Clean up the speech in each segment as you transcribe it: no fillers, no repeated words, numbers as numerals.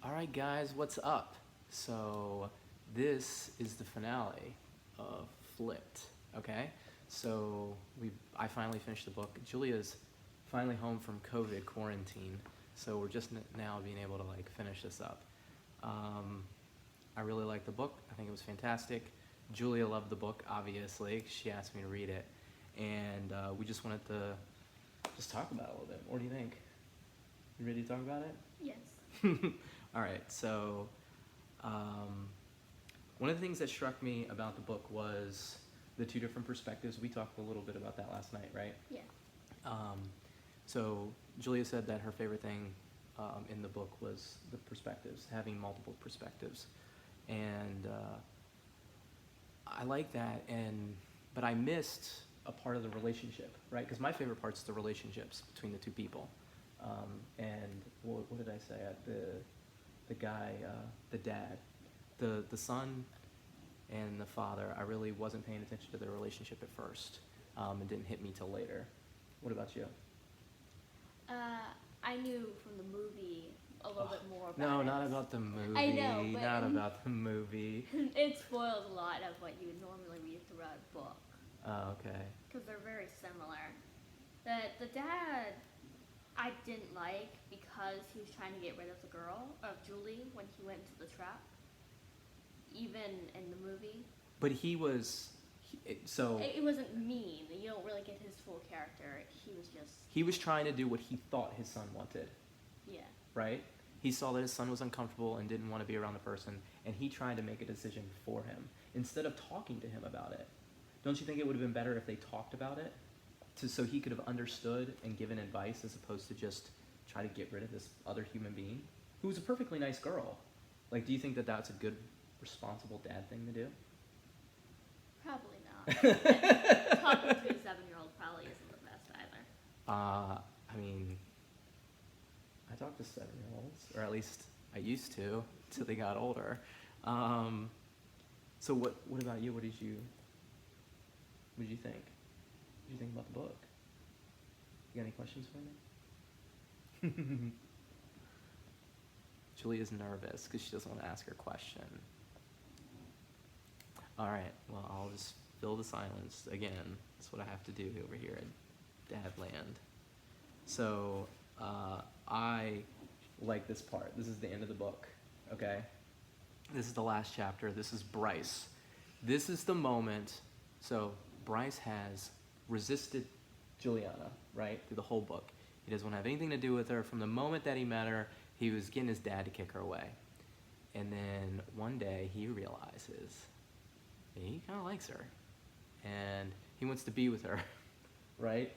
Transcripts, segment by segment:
All right, guys, what's up? So, this is the finale of Flipped, okay? I finally finished the book. Julia's finally home from COVID quarantine, so we're just now being able to like finish this up. Um, I really liked the book. I think it was fantastic. Julia loved the book, obviously. She asked me to read it, and we just wanted to just talk about it a little bit. What do you think? You ready to talk about it? Yes. All right, so one of the things that struck me about the book was the two different perspectives. We talked a little bit about that last night, right? Yeah. So Julia said that her favorite thing in the book was the perspectives, having multiple perspectives. And I like that, but I missed a part of the relationship, right? Because my favorite part's the relationships between the two people. And what did I say? The guy, the dad, the son and the father, I really wasn't paying attention to their relationship at first. It didn't hit me till later. What about you? I knew from the movie a little bit more about No, it. not about the movie. I know, but not about the movie. It spoils a lot of what you would normally read throughout a book. Oh, okay. Because they're very similar. The dad, I didn't like because he was trying to get rid of the girl, of Julie, when he went into the trap. Even in the movie. But he was, so... It wasn't mean. You don't really get his full character. He was just... He was trying to do what he thought his son wanted. Yeah. Right? He saw that his son was uncomfortable and didn't want to be around the person, and he tried to make a decision for him instead of talking to him about it. Don't you think it would have been better if they talked about it, so he could have understood and given advice as opposed to just try to get rid of this other human being who was a perfectly nice girl? Like, do you think that that's a good, responsible dad thing to do? Probably not. Talking to a 7-year-old probably isn't the best either. I mean, I talk to 7-year-olds, or at least I used to, till they got older. So what about you? What did you think? What did you think about the book? You got any questions for me? Julia's nervous because she doesn't want to ask her question. All right, well, I'll just fill the silence again. That's what I have to do over here at Dadland. So, I like this part. This is the end of the book, okay? This is the last chapter. This is Bryce. This is the moment. So, Bryce has resisted Juliana, right, through the whole book. He doesn't want to have anything to do with her. From the moment that he met her, he was getting his dad to kick her away. And then one day he realizes he kind of likes her. And he wants to be with her, right?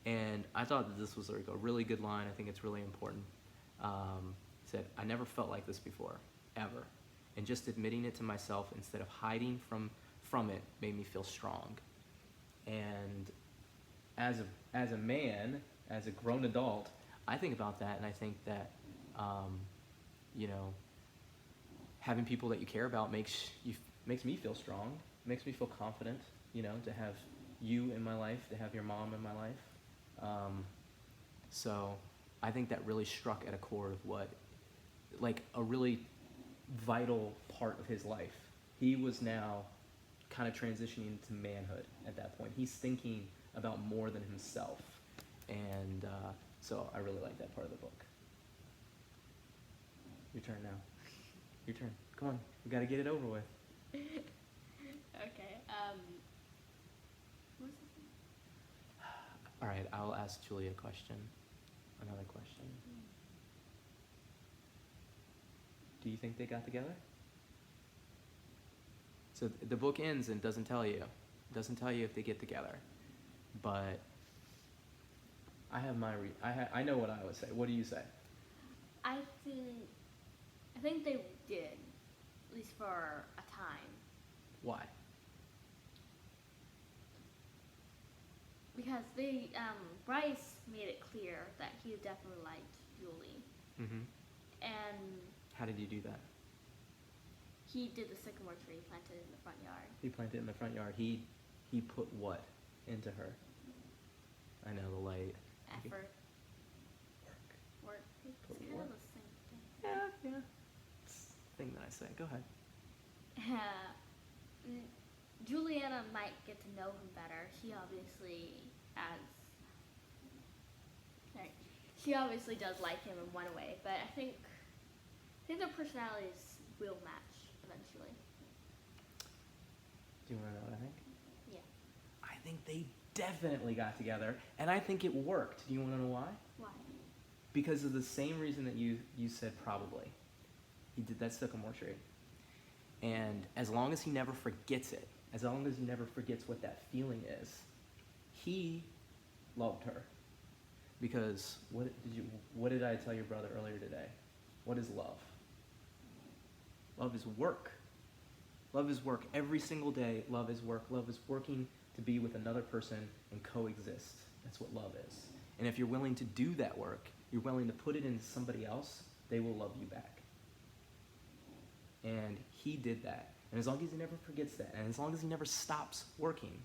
And I thought that this was like a really good line. I think it's really important. He said, "I never felt like this before, ever. And just admitting it to myself instead of hiding from it made me feel strong." And as a man, as a grown adult, I think about that, and I think that, having people that you care about makes me feel strong, makes me feel confident, to have you in my life, to have your mom in my life. So I think that really struck at a chord of what, like, a really vital part of his life. He was now kind of transitioning into manhood at that point. He's thinking about more than himself. And so I really like that part of the book. Your turn now. Your turn. Come on. We got to get it over with. Okay. What was it? All right. I'll ask Julia a question. Another question. Do you think they got together? So the book ends and doesn't tell you. It doesn't tell you if they get together. But I have I know what I would say. What do you say? I think they did, at least for a time. Why? Because Bryce made it clear that he definitely liked Julie. Mm-hmm. And How did you do that? he did the sycamore tree planted in the front yard. He planted it in the front yard. He put what into her? I know, the light. Effort. Work. It's Put kind work. of the same thing. Yeah. thing that I say. Go ahead. Juliana might get to know him better. She obviously has. Like, she obviously does like him in one way, but I think their personalities will match eventually. Do you want to know what I think? Yeah. I think they definitely got together, and I think it worked. Do you want to know why? Why? Because of the same reason that you said probably. He did that sycamore tree. And as long as he never forgets it, as long as he never forgets what that feeling is, he loved her. Because what did I tell your brother earlier today? What is love? Love is work. Love is work. Every single day, love is work. Love is working to be with another person and coexist. That's what love is. And if you're willing to do that work, you're willing to put it into somebody else, they will love you back. And he did that. And as long as he never forgets that, and as long as he never stops working,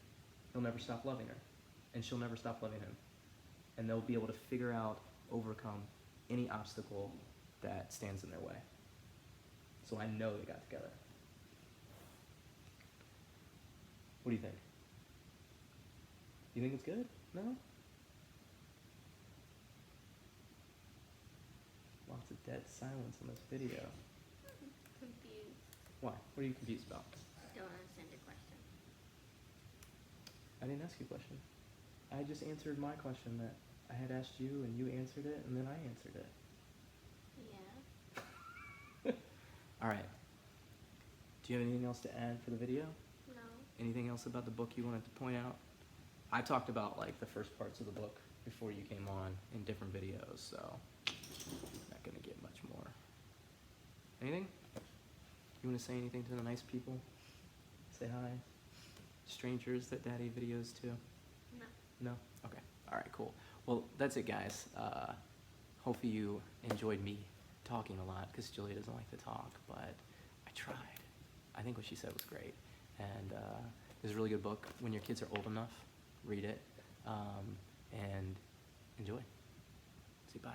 he'll never stop loving her. And she'll never stop loving him. And they'll be able to figure out, overcome any obstacle that stands in their way. So I know they got together. What do you think? You think it's good? No? Lots of dead silence on this video. Confused. Why? What are you confused about? Don't understand your question. I didn't ask you a question. I just answered my question that I had asked you, and you answered it, and then I answered it. Yeah. All right. Do you have anything else to add for the video? No. Anything else about the book you wanted to point out? I talked about like the first parts of the book before you came on in different videos, so I'm not gonna get much more. Anything? You want to say anything to the nice people? Say hi. Strangers that Daddy videos to? No. No? Okay. All right, cool. Well, that's it, guys. Hopefully you enjoyed me talking a lot, because Julia doesn't like to talk, but I tried. I think what she said was great. And it's a really good book. When your kids are old enough, read it and enjoy. Say bye.